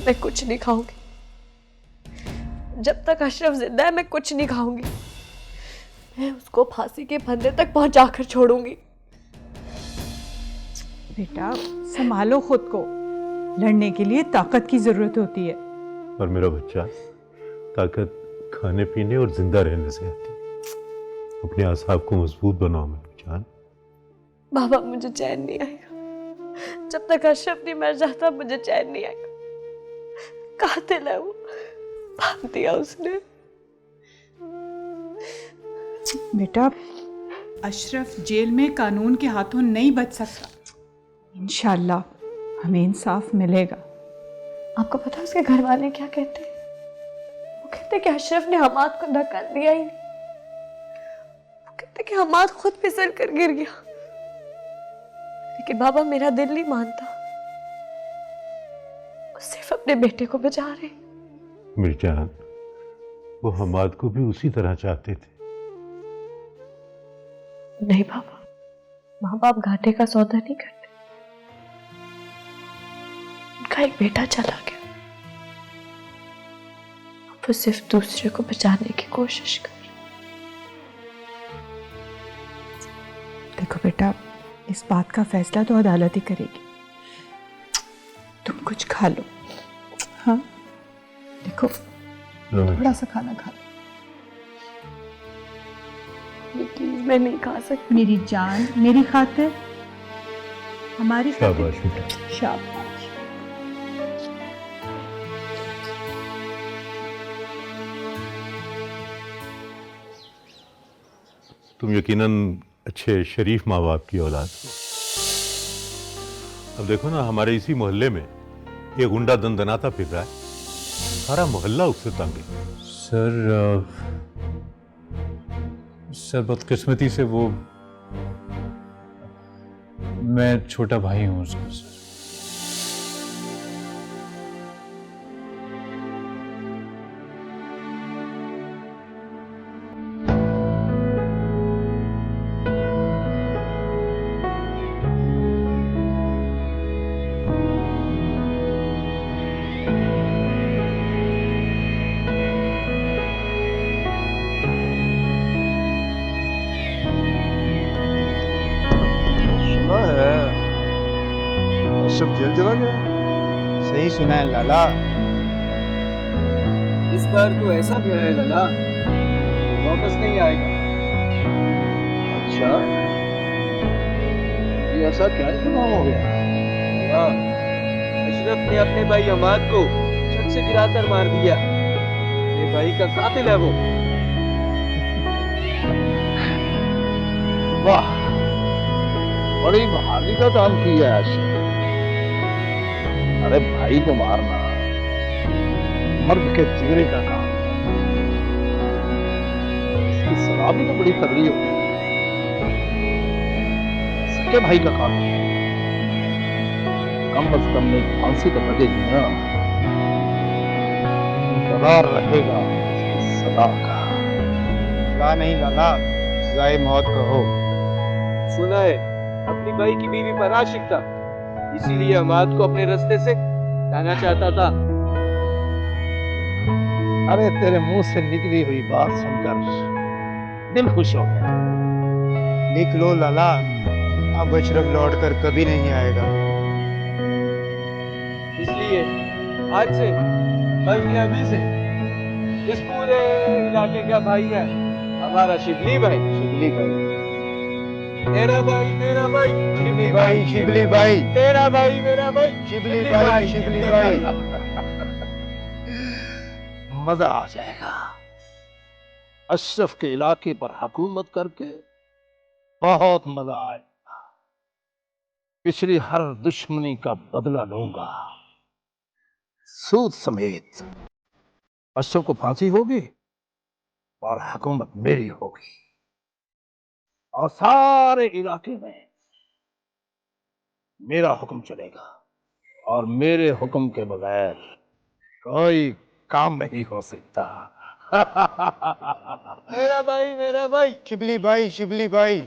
मैं कुछ नहीं खाऊंगी। जब तक अशरफ जिंदा है मैं कुछ नहीं खाऊंगी। मैं उसको फांसी के फंदे तक पहुंचाकर छोड़ूंगी। बेटा संभालो खुद को, लड़ने के लिए ताकत की जरूरत होती है। और मेरा बच्चा, ताकत खाने पीने और जिंदा रहने से आती है। अपने आसाब को मजबूत बनाओ मेरी जान। बाबा मुझे चैन नहीं आएगा जब तक अशरफ नहीं मर जाता। मुझे चैन नहीं आएगा। कातिल है वो, बांध दिया उसने। बेटा अशरफ जेल में कानून के हाथों नहीं बच सकता। इंशाल्लाह हमें इंसाफ मिलेगा। आपको पता है उसके घर वाले क्या कहते हैं? वो कहते कि अशरफ ने हमाद को धक्का दिया ही नहीं। वो कहते कि हमाद खुद फिसल कर गिर गया। लेकिन बाबा मेरा दिल नहीं मानता। वो सिर्फ अपने बेटे को बचा रहे। मेरी जान, वो हमाद को भी उसी तरह चाहते थे। नहीं बाबा, माँ बाप घाटे का सौदा नहीं करते। उनका एक बेटा चला गया। अब वो सिर्फ दूसरे को बचाने की कोशिश कर। देखो बेटा, इस बात का फैसला तो अदालत ही करेगी। तुम कुछ खा लो। हाँ देखो, थोड़ा सा खाना खा लो। प्लीज, मैं नहीं खा सकती। मेरी जान, मेरी खातिर, हमारी खातिर। शाबाश बेटा। शाबाश। तुम यकीनन अच्छे शरीफ माँ बाप की औलाद हो। अब देखो ना, हमारे इसी मोहल्ले में ये गुंडा दंदनाता फिर रहा है। सारा मोहल्ला उससे तंग है। सर बदकिस्मती से वो, मैं छोटा भाई हूँ उसका सर। अशरफ जेल चला गया। सही सुना है लाला। इस बार तो ऐसा भी है लाला, वापस नहीं आएगा। अच्छा, ये ऐसा क्या गुनाह हो गया? हाँ, अशरफ ने अपने भाई हमाद को छत से गिराकर मार दिया। मेरे भाई का कातिल है वो। वाह, बड़ी बहादुरी का काम किया है अशरफ। अरे भाई को मारना मर्द के जिगरे का काम है। इसकी सजा भी तो बड़ी तगड़ी होगी। सके भाई का काम है। कम अज कम में फांसी तो बजेगी ना। इंतजार रहेगा इसकी सजा का। सजा नहीं लाला, सजाए मौत कहो। सुना है अपनी भाई की बीवी पर आशिक था, इसीलिए हमाद को अपने रास्ते से हटाना चाहता था। अरे तेरे मुंह से निकली हुई बात सुनकर दिल खुश हो गया। लिख लो लाला, अब अशरफ लौट कर कभी नहीं आएगा। इसलिए आज से, बल्कि अभी से, इस पूरे इलाके का भाई है हमारा शिबली भाई। शिबली भाई, तेरा भाई मेरा भाई, शिबली भाई, शिबली भाई, तेरा भाई मेरा भाई, शिबली भाई, शिबली भाई। मजा आ जाएगा अशरफ के इलाके पर हुकूमत करके। बहुत मजा आएगा। पिछली हर दुश्मनी का बदला लूंगा, सूद समेत। अशरफ को फांसी होगी और हुकूमत मेरी होगी, और सारे इलाके में मेरा हुक्म चलेगा, और मेरे हुक्म के बगैर कोई काम नहीं हो सकता। मेरा भाई मेरा भाई। शिबली भाई, शिबली भाई।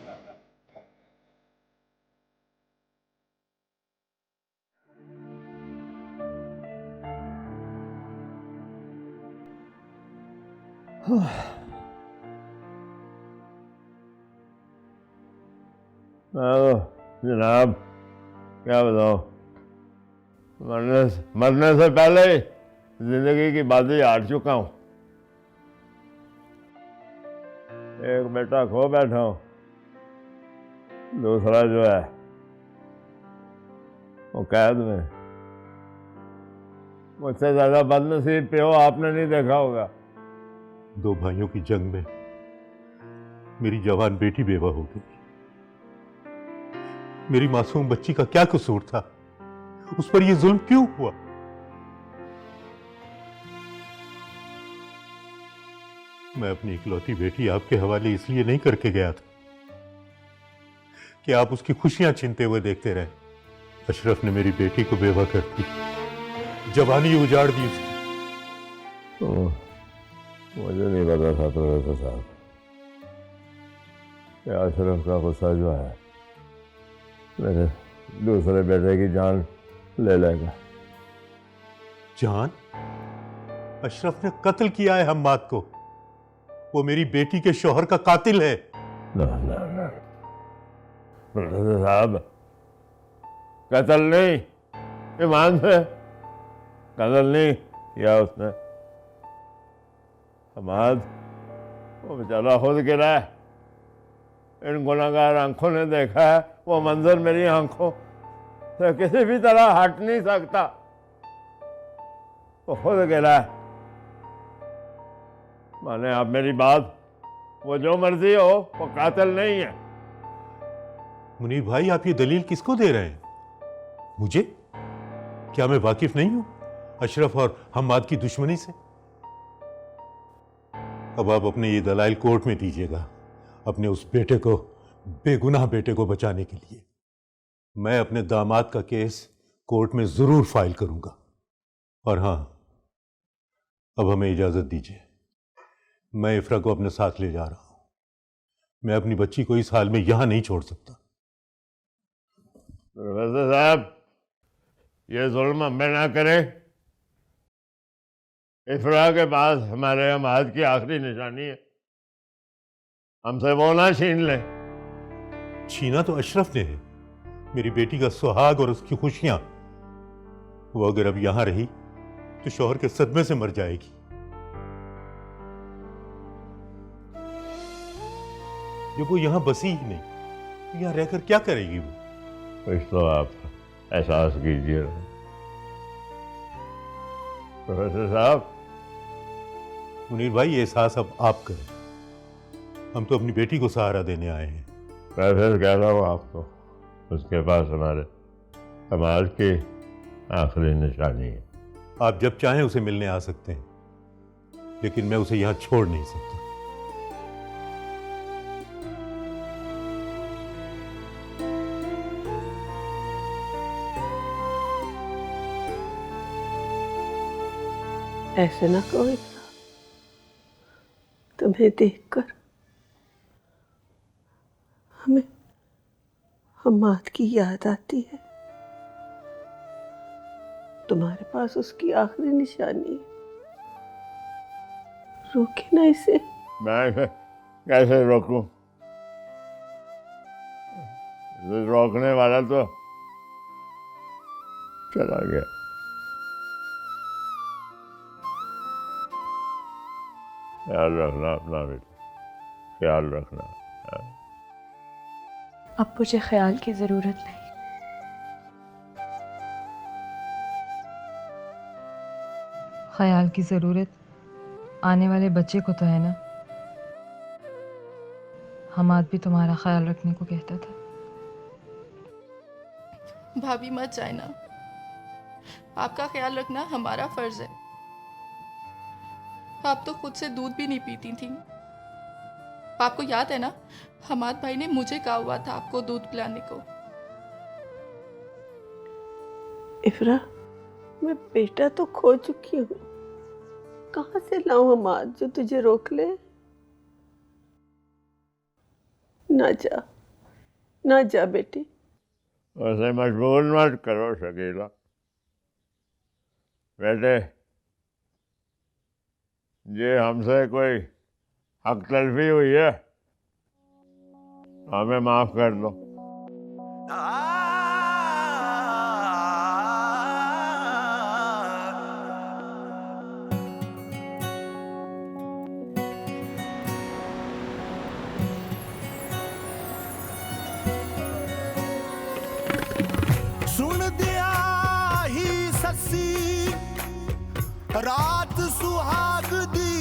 जनाब क्या बताओ, मरने से पहले ही जिंदगी की बाजी हार चुका हूं। एक बेटा खो बैठा हूं, दूसरा जो है वो कैद में। मुझसे ज्यादा बदनसीब पे हो आपने नहीं देखा होगा। 2 भाइयों की जंग में मेरी जवान बेटी बेवा हो गई। मेरी मासूम बच्ची का क्या कसूर था? उस पर यह जुल्म क्यों हुआ? मैं अपनी इकलौती बेटी आपके हवाले इसलिए नहीं करके गया था कि आप उसकी खुशियां छीनते हुए देखते रहे। अशरफ ने मेरी बेटी को बेवा कर दी, जवानी उजाड़ दी उसकी। मुझे नहीं पता था प्रोफेसर साहब कि अशरफ का गुस्सा जो है मेरे दूसरे बेटे की जान ले लेगा। जान? अशरफ ने कत्ल किया है हम्माद को। वो मेरी बेटी के शौहर का कातिल है। ना ना ना प्रोफेसर साहब, कत्ल नहीं, ईमान से कत्ल नहीं किया उसने। हमाद वो बेचारा खुद गिरा है। इन गुनाहगार आंखों ने देखा है वो मंजर मेरी आंखों से किसी भी तरह हट नहीं सकता। वो खुद गिरा है। माने आप मेरी बात, वो जो मर्जी हो वो कातिल नहीं है। मुनीर भाई, आप ये दलील किसको दे रहे हैं? मुझे? क्या मैं वाकिफ नहीं हूं अशरफ और हम्माद की दुश्मनी से? अब आप अपने ये दलाइल कोर्ट में दीजिएगा, अपने उस बेटे को, बेगुनाह बेटे को बचाने के लिए। मैं अपने दामाद का केस कोर्ट में जरूर फाइल करूंगा। और हां, अब हमें इजाजत दीजिए। मैं इफ्रा को अपने साथ ले जा रहा हूं। मैं अपनी बच्ची को इस हाल में यहां नहीं छोड़ सकता। प्रोफेसर साहब, ये जुल्म हम पे ना करें। इफ्रा के पास हमारे हमाद की आखिरी निशानी है, हमसे वो ना छीन ले। छीना तो अशरफ ने है, मेरी बेटी का सुहाग और उसकी खुशियां। वो अगर अब यहां रही तो शौहर के सदमे से मर जाएगी। जब वो यहां बसी ही नहीं तो यहां रहकर क्या करेगी वो? कुछ तो आप एहसास कीजिए प्रोफेसर साहब। मुनीर भाई, ये एहसास अब आप करें। हम तो अपनी बेटी को सहारा देने आए हैं। मैं फिर कह रहा हूँ आपको, उसके पास हमारे समाज की आखिरी निशानी है। आप जब चाहें उसे मिलने आ सकते हैं, लेकिन मैं उसे यहां छोड़ नहीं सकता। ऐसे ना कहो इफ्रा, तुम्हें देखकर हमें हम्माद की याद आती है। तुम्हारे पास उसकी आखिरी निशानी है। रोके ना इसे। मैं इसे कैसे रोकूं? इसे रोकने वाला तो चला गया। ख्याल रखना अपना बेटा, ख्याल रखना। अब मुझे ख्याल की जरूरत नहीं। ख्याल की जरूरत आने वाले बच्चे को तो है ना। हमाद भी तुम्हारा ख्याल रखने को कहता था। भाभी मत जाए ना, आपका ख्याल रखना हमारा फर्ज है। आप तो खुद से दूध भी नहीं पीती थी। आपको याद है ना, हमाद भाई ने मुझे कहा हुआ था आपको दूध पिलाने को। इफ्रा, मैं बेटा तो खो चुकी हूँ। कहाँ से लाऊं हमाद जो तुझे रोक ले? ना जा, ना जा बेटी। उसे मजबूर मत करो शकीला। बेटे, ये हमसे कोई हक तलफी हुई है, हमें माफ कर दो। सुन दिया ही ससी रात सुहाग दी,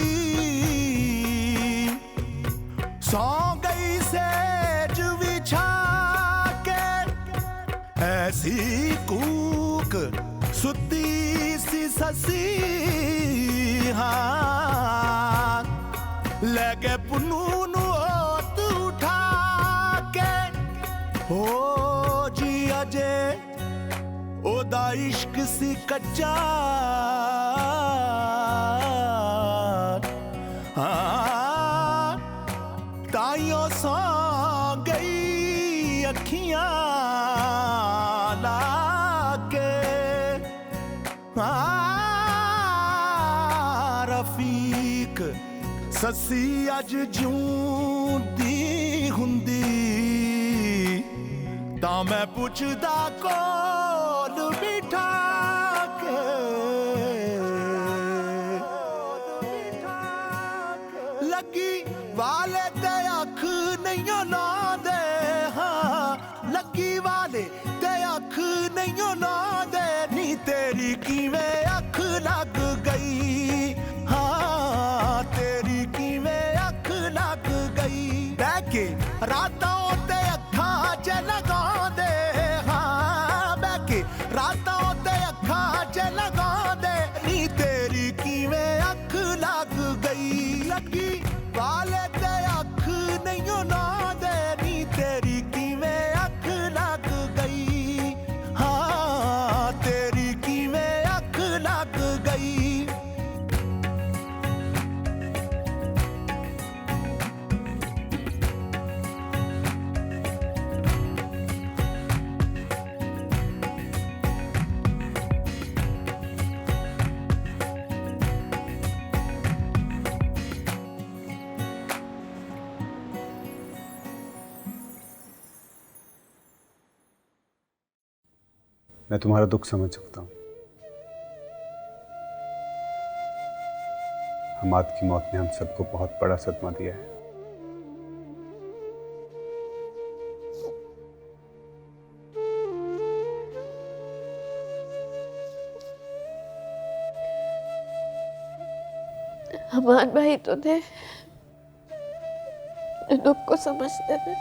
सौ गई सेज बिछा के ऐसी कूक सुती सी ससी, हाँ लेके पुनू नु होत उठा के हो जी अजे ओदा इश्क सी कच्चा, ताइयों सौ गई अखियां लाके, रफीक ससी अज जूं दी हुंदी, तां मैं पुछदा कोल बिठा के, लगी वाले ते अख नहीं लांदे, हाँ लगी वाले ते अख नहीं लांदे, नी तेरी किवें अख लग गई, हाँ तेरी किवें अख लग गई, बह के रातां ते अखां च लगा दे, हाँ बह के रातां ते अखां च लगा दे, नी तेरी किवें अख लग गई, लगी वाले ते अख नहीं लांदे, नी तेरी किवें अख लग गई, हाँ तेरी किवें अख लग गई। मैं तुम्हारा दुख समझ सकता हूँ। हमाद की मौत ने हम सबको बहुत बड़ा सदमा दिया है। हमाद भाई तो थे जो दुख को समझते थे,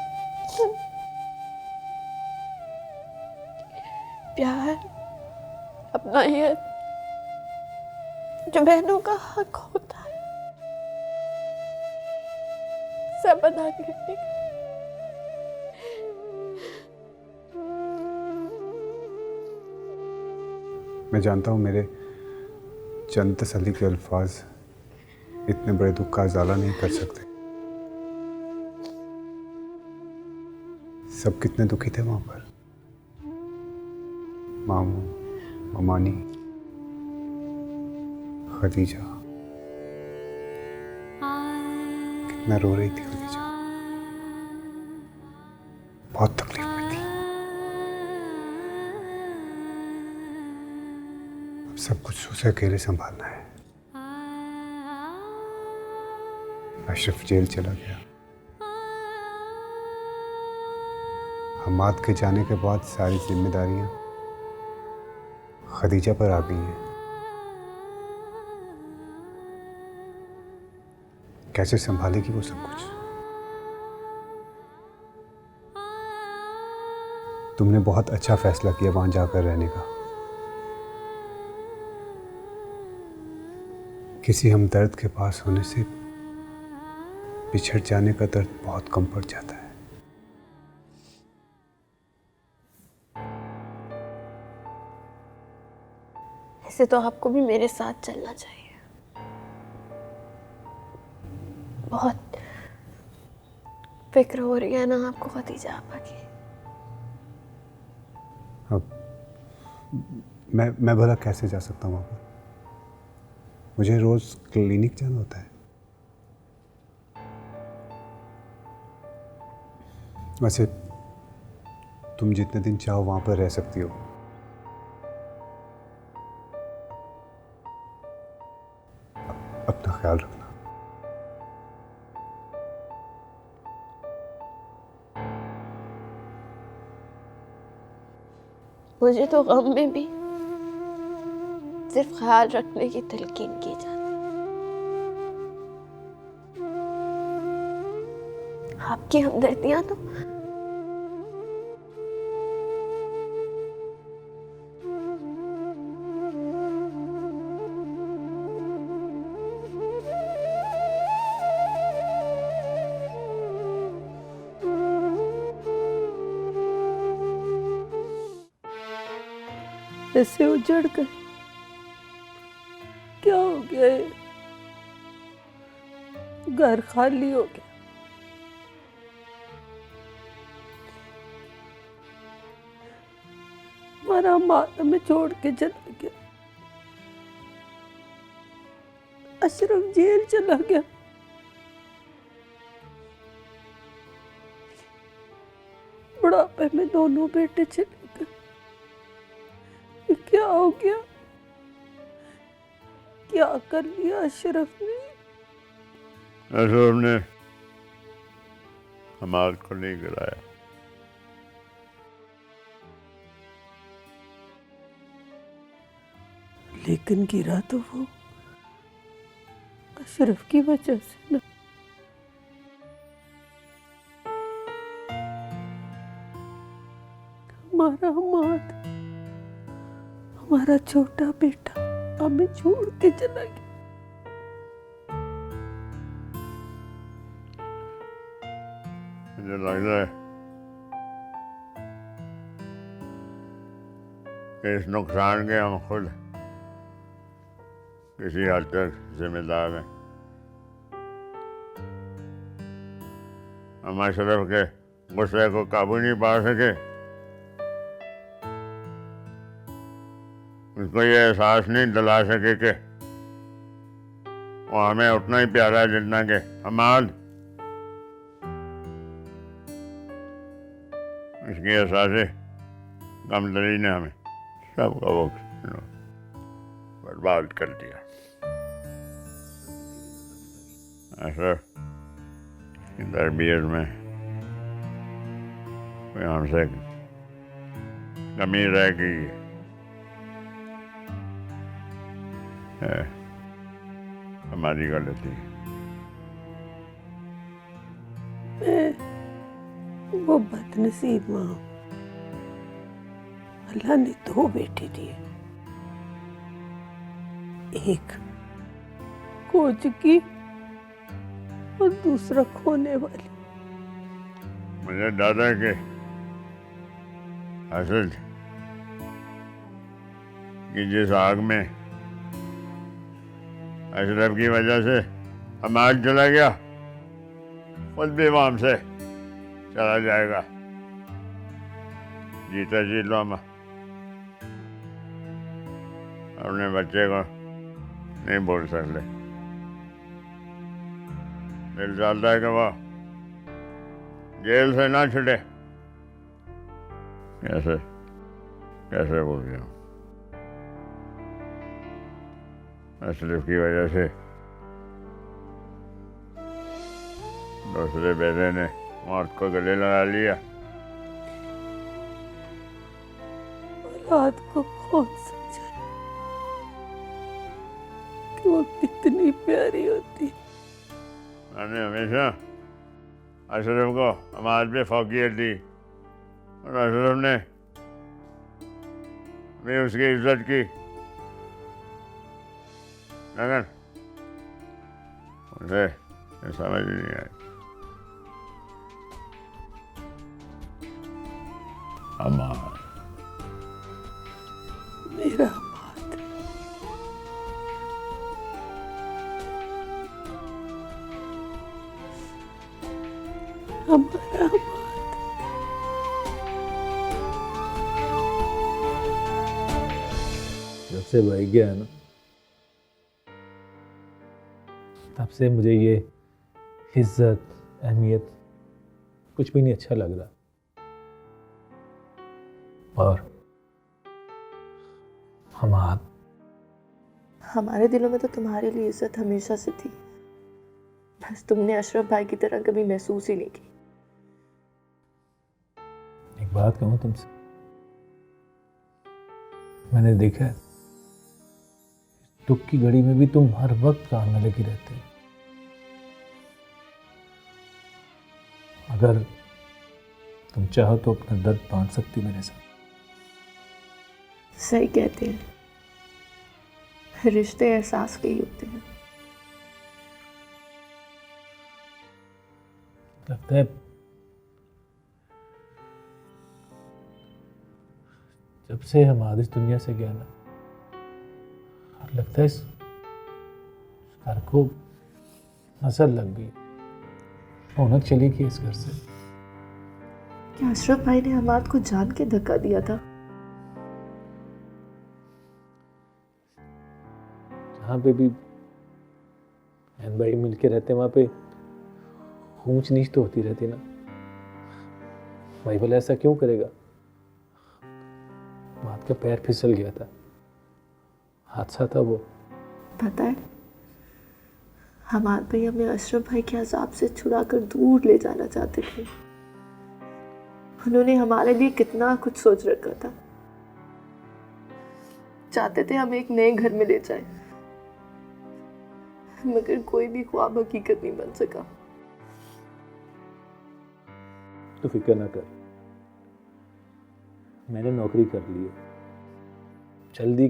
प्यार अपना ये जो बहनों का हक होता है सब अदा करने का। मैं जानता हूँ मेरे चंद तसल्ली के अल्फाज इतने बड़े दुख का इजाला नहीं कर सकते। सब कितने दुखी थे वहां पर, मामू, ममानी, खदीजा, कितना रो रही थी खदीजा, बहुत तकलीफ में थी। अब सब कुछ उसे अकेले संभालना है। अशरफ जेल चला गया। हमाद के जाने के बाद सारी जिम्मेदारियां खदीजा पर आ गई हैं। कैसे संभालेगी वो सब कुछ? तुमने बहुत अच्छा फैसला किया वहां जाकर रहने का। किसी हमदर्द के पास होने से बिछड़ जाने का दर्द बहुत कम पड़ जाता है। ऐसे तो आपको भी मेरे साथ चलना चाहिए। बहुत फिक्र हो रही है ना आपको खदीजा आपा की। अब मैं भला कैसे जा सकता हूँ वहाँ पर? मुझे रोज क्लिनिक जाना होता है। वैसे तुम जितने दिन चाहो वहां पर रह सकती हो। अपना ख्याल रखना। मुझे तो गम में भी सिर्फ ख्याल रखने की तलकीन की जाती। आपकी हमदर्दियां तो ऐसे उजड़ गए। क्या हो गया है? घर खाली हो गया। हमारा माँ हमें छोड़ के चला गया। अशरफ जेल चला गया। बुढ़ापे में दोनों बेटे चले गए। ये क्या हो गया? क्या कर लिया अशरफ ने? अशरफ ने हमारे को नहीं गिराया। लेकिन गिरा तो वो अशरफ की वजह से ना। हमारा हमाद, हमारा छोटा बेटा हमें छोड़ के चला गया। मुझे लग रहा है कि इस नुकसान के हम खुद किसी हद तक जिम्मेदार हैं। हम अशरफ के गुस्से को काबू नहीं पा सके। उसको ये एहसास नहीं दिला सके कि वो हमें उतना ही प्यारा है जितना कि हमाद। इसकी एहसास कमजोरी ने हमें सबका वो बर्बाद कर दिया। अशरफ की तरबियत में कोई हमसे कमी रह गई है, हमारी गलती। वो बदनसीब माँ, अल्लाह ने दो बेटे दिए, एक खो चुकी और दूसरा खोने वाली। मुझे डर है कि हसद की जिस आग में अशरफ की वजह से हमाद चला गया, खुद भी वहां से चला जाएगा। जीता जी लो हम अपने बच्चे को नहीं बोल सकते। दिल चाहता है कि वो जेल से ना छूटे। कैसे कैसे बोल गया? अशरफ की वजह से दूसरे बेटे ने मौत को गले लगा लिया। औलाद को कौन समझा कि वो कितनी प्यारी होती। मैंने हमेशा अशरफ को हमारे पे फौकियत दी और अशरफ ने भी उसकी इज्जत की, लेकिन मुझे ये समझ नहीं आई। हमारा मेरा बात हमारा बात। जब से भाई गया ना, तब से मुझे ये इज्जत अहमियत कुछ भी नहीं अच्छा लग रहा। और हमाद, हमारे दिलों में तो तुम्हारे लिए इज्जत हमेशा से थी, बस तुमने अशरफ भाई की तरह कभी महसूस ही नहीं की। एक बात कहूँ तुमसे, मैंने देखा है दुख की घड़ी में भी तुम हर वक्त काम में लगी रहती हो। अगर तुम चाहो तो अपना दर्द बांट सकती हो मेरे साथ। सही कहते हैं, रिश्ते एहसास के ही होते हैं। लगता है जब से हम आज इस दुनिया से गया ना, लगता है इस घर को नजर लग गई, रौनक चली गई इस घर से। क्या अशरफ भाई ने हमाद को जान के धक्का दिया था? जहाँ पे भी बहन भाई मिलके रहते वहाँ पे ऊंच नीच तो होती रहती ना। भाई भला ऐसा क्यों करेगा? मात का पैर फिसल गया था, हादसा था वो। पता है, हमाद भाई हमें अशरफ भाई के अजाब से छुड़ाकर दूर ले जाना चाहते थे। उन्होंने हमारे लिए कितना कुछ सोच रखा था। चाहते थे हम एक नए घर में ले जाए, मगर कोई भी ख्वाब हकीकत नहीं बन सका। तो फिक्र ना कर, मैंने नौकरी कर ली है, जल्दी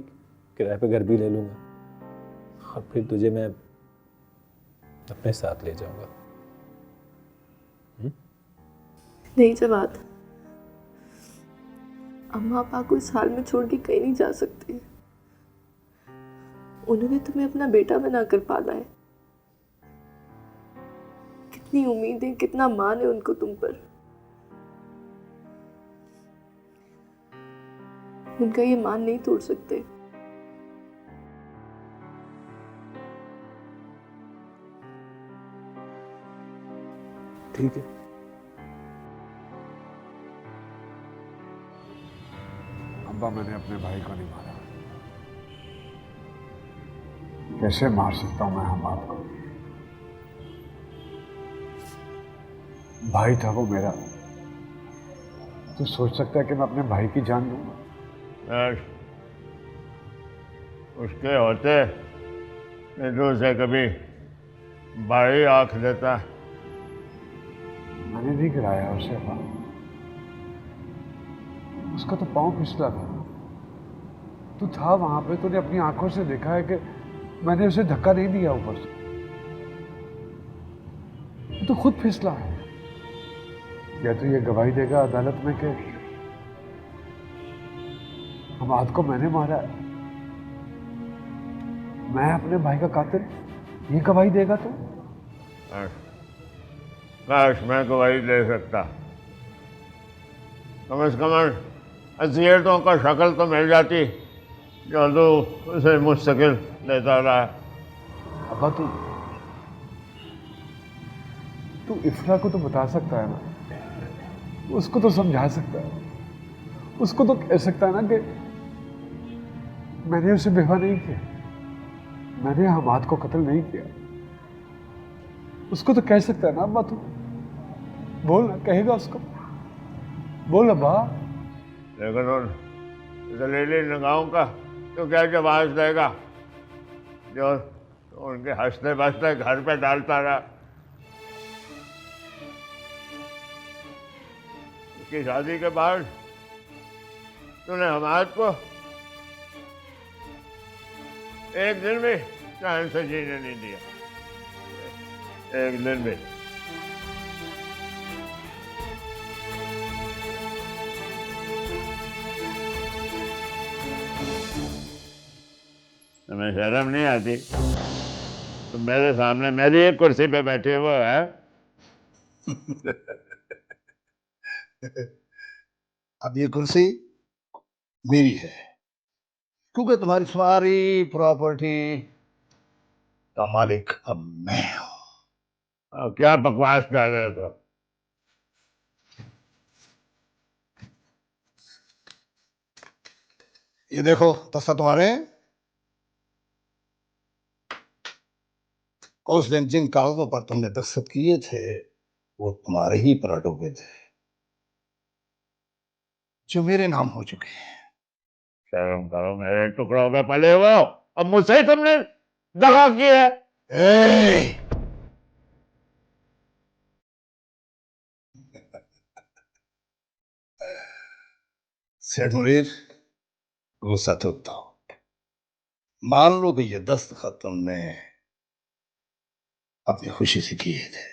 किराए पे घर भी ले लूंगा और फिर तुझे मैं अपने साथ ले जाऊंगा। नहीं जवाद, अम्मा पापा को इस हाल में छोड़ के कहीं नहीं जा सकते। उन्होंने तुम्हें अपना बेटा बनाकर पाला है। कितनी उम्मीदें, कितना मान है उनको तुम पर। उनका ये मान नहीं तोड़ सकते। ठीक है, अब्बा, मैंने अपने भाई को नहीं मारा। कैसे मार सकता हूं मैं हमाद को? भाई था वो मेरा। तू सोच सकता है कि मैं अपने भाई की जान दूंगा? उसके होते निधु से कभी भाई आंख देता। मैंने नहीं गिराया उसे अब्बा, उसका तो पाँव फिसला था। तू था वहां पे, तूने अपनी आंखों से देखा है कि मैंने उसे धक्का नहीं दिया ऊपर से। तू खुद फिसला है। क्या तू ये गवाही देगा अदालत में कि हमाद को मैंने मारा है, मैं अपने भाई का कातिल? ये गवाही देगा तू? काश मैं गवाही दे सकता। कम से कम असीयतों का शक्ल तो मिल जाती जो तू उसे मुस्तकिल लेता रहा। अब्बा, तू इफ्रा को तो बता सकता है ना, उसको तो समझा सकता है, उसको तो कह सकता है ना कि मैंने उसे बेवा नहीं किया, मैंने हमाद को कत्ल नहीं किया। उसको तो कह सकता है ना अब्बा। तू बोल ना, कहेगा उसको? बोल अब्बा। लेकिन उन जलीली निगाहों का तो क्या जवाब देगा जो उनके हंसते बसते घर पे डालता रहा। उसकी शादी के बाद तूने हमाद को एक दिन भी चैन से जीने नहीं दिया, एक दिन भी। तुम्हें शर्म नहीं आती? तुम मेरे सामने मेरी एक कुर्सी पे बैठे हुए है। अब ये कुर्सी मेरी है, क्योंकि तुम्हारी सारी प्रॉपर्टी का मालिक अब मैं हूं। अब क्या बकवास कर रहे हो? ये देखो दस्ता तुम्हारे। उस दिन जिन कागजों पर तुमने दस्तखत किए थे वो तुम्हारे ही पलटों पे थे, जो मेरे नाम हो चुके हैं। शर्म करो, मेरे टुकड़ों में पले हुए हो, अब मुझसे ही तुमने दगा की है। ए! सेठ मुनीर, गुस्सा थूकता हूं। मान लो कि ये दस्तखत तुमने अपनी खुशी से किए थे।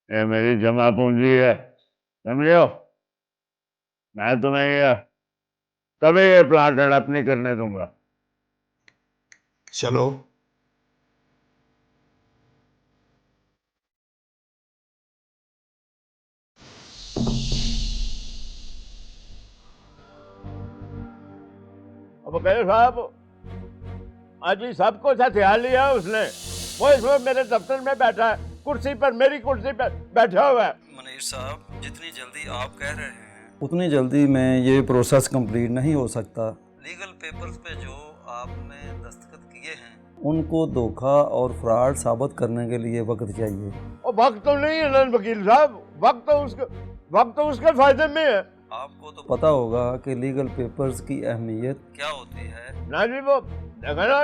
ये मेरी जमा पूंजी है, समझो। मैं तुम्हें ये कभी ये प्लाट हड़प नहीं करने दूंगा। चलो, अब वकील साहब, आज ही सब कुछ हथियार लिया उसने। वो इस वक्त मेरे दफ्तर में बैठा है, कुर्सी पर, मेरी कुर्सी पर बैठा हुआ है। मुनीर साहब, जितनी जल्दी आप कह रहे हैं उतनी जल्दी में ये प्रोसेस कंप्लीट नहीं हो सकता। लीगल पेपर्स पे जो आपने दस्तखत किए हैं उनको धोखा और फ्रॉड साबित करने के लिए वक्त चाहिए। और वक्त तो नहीं है ना वकील साहब, वक्त तो उसके फायदे में है। आपको तो पता होगा कि लीगल पेपर्स की अहमियत क्या होती है। ना जी, वो देखा ना,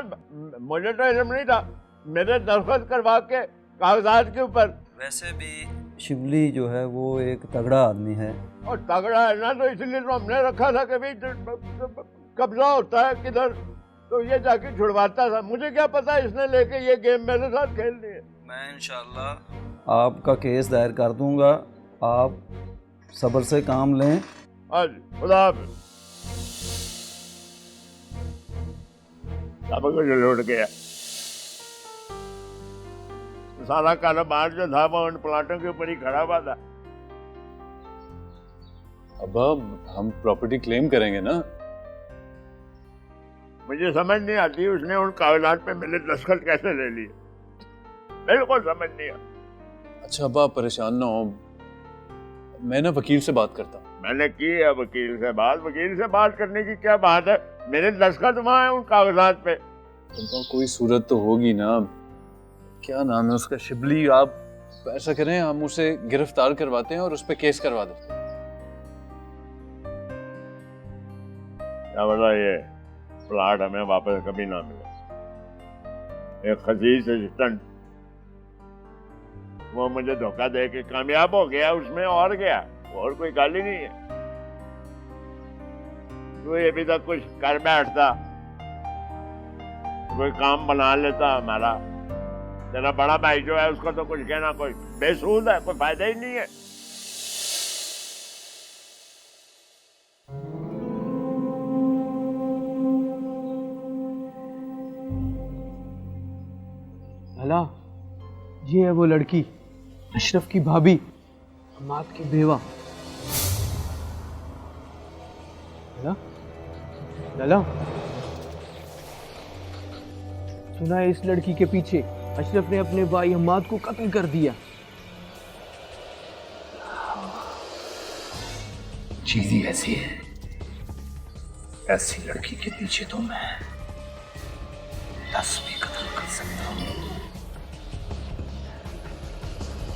मुझे तो इल्म नहीं था। मेरे दस्तखत करवा के कागजात के ऊपर। वैसे भी शिवली जो है वो एक तगड़ा आदमी है। और तगड़ा है ना, तो इसलिए तो हमने रखा था कि भाई कब्जा होता है किधर, तो ये जाके छुड़वाता था। मुझे क्या पता इसने लेके ये गेम मेरे साथ खेलनी है। मैं इंशाल्लाह आपका केस दायर कर दूंगा, आप सब्र से काम लें। हाँ जी, खुदा हाफिज़। सब कुछ लौट गया। सारा कारोबार जो था वो उन प्लाटों के ऊपर ही खड़ा हुआ था। अब हम प्रॉपर्टी क्लेम करेंगे ना। मुझे समझ नहीं आती उसने उन कागजात पे मेरे दस्तखत कैसे ले लिए, बिल्कुल समझ नहीं आता। अच्छा अब आप परेशान ना हो, मैं ना वकील से बात करता हूँ। मैंने की है वकील से बात करने की क्या बात है, मेरे दस्तखत वहाँ है उन कागजात पे। उनका कोई सूरत तो होगी ना। क्या नाम है उसका, शिबली। आप ऐसा करें, हम उसे गिरफ्तार करवाते हैं और उस पर केस करवा देते हैं। क्या बता, ये प्लाट हमें वापस कभी ना मिले। एक खसीस असिस्टेंट वो मुझे धोखा दे के कामयाब हो गया उसमें, और गया, और कोई गाली नहीं है। तो ये भी तक कुछ कर बैठता, कोई काम बना लेता हमारा। तेरा बड़ा भाई जो है उसको तो कुछ कहना कोई बेसूद है, कोई फायदा ही नहीं है। लाला, ये है वो लड़की, अशरफ की भाभी, हमाद की बेवा। लाला, लाला, सुना है इस लड़की के पीछे अशरफ ने अपने भाई हमाद को कत्ल कर दिया। चीज ही ऐसी है, ऐसी लड़की के पीछे तो मैं 10 भी कत्ल कर सकता हूँ।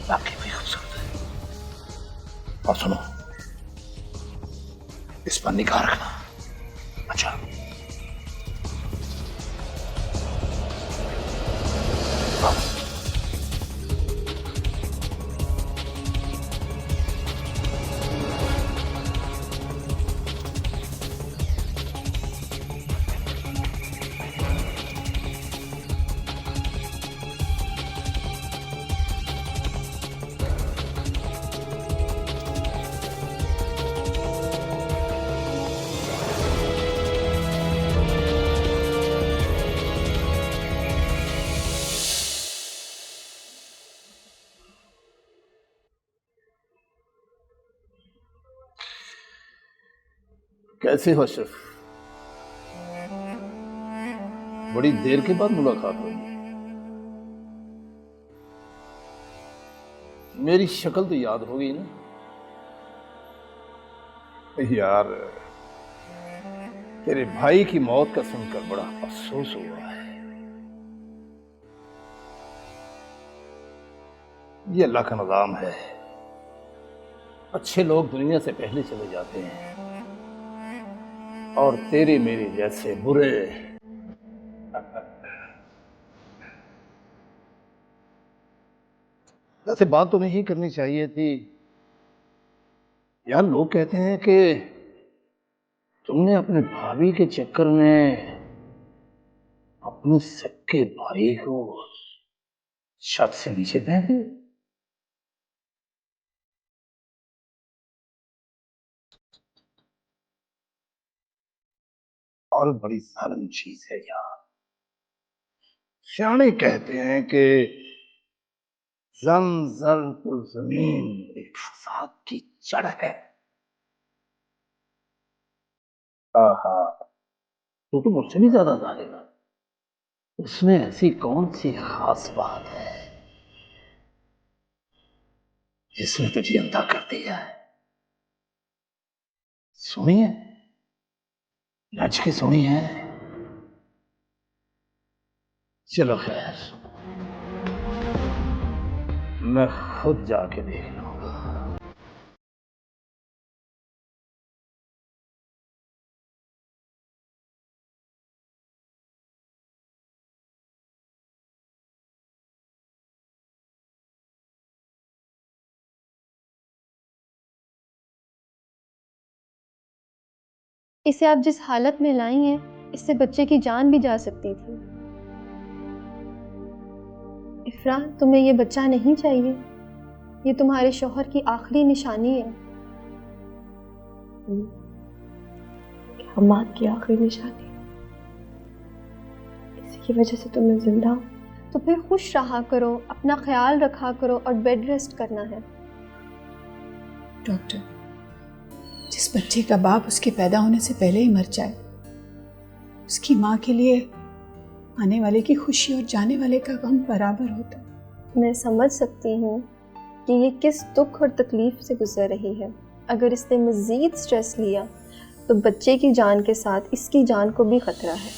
बाकी भी खूबसूरत है। और सुनो, इस पर निगाह रखना। अच्छा, कैसे हो अशरफ? बड़ी देर के बाद मुलाकात हुई। मेरी शक्ल तो याद हो गई ना? यार, तेरे भाई की मौत का सुनकर बड़ा अफसोस हुआ है। ये अल्लाह का निज़ाम है, अच्छे लोग दुनिया से पहले चले जाते हैं और तेरे मेरे जैसे बुरे वैसे बात तो नहीं करनी चाहिए थी यार। लोग कहते हैं कि तुमने अपने भाभी के चक्कर में अपने सक्के भाई को छत से नीचे फेंक दिया। और बड़ी शर्म चीज है यार। सियाने कहते हैं कि ज़लज़लतुल ज़मीन एक फसाद की जड़ है। आहा, तो मुझसे भी ज्यादा जानेगा। उसमें ऐसी कौन सी खास बात है जिसने तुझे अंधा कर दिया है? सुनिए, नच के सुनिए। चलो खैर, मैं खुद जाके देख लूंगा। इसे आप जिस हालत में लाई हैं, इससे बच्चे की जान भी जा सकती थी। इफ्रा, तुम्हें ये बच्चा नहीं चाहिए। ये तुम्हारे शौहर की आखिरी निशानी है। अम्मा की आखिरी निशानी है। इसी की वजह से तुम्हें जिंदा हूं। तो फिर खुश रहा करो, अपना ख्याल रखा करो और बेड रेस्ट करना है। डॉक्टर, जिस बच्चे का बाप उसके पैदा होने से पहले ही मर जाए, उसकी माँ के लिए आने वाले की खुशी और जाने वाले का गम बराबर होता है। मैं समझ सकती हूँ कि ये किस दुख और तकलीफ से गुजर रही है। अगर इसने मज़ीद स्ट्रेस लिया तो बच्चे की जान के साथ इसकी जान को भी खतरा है।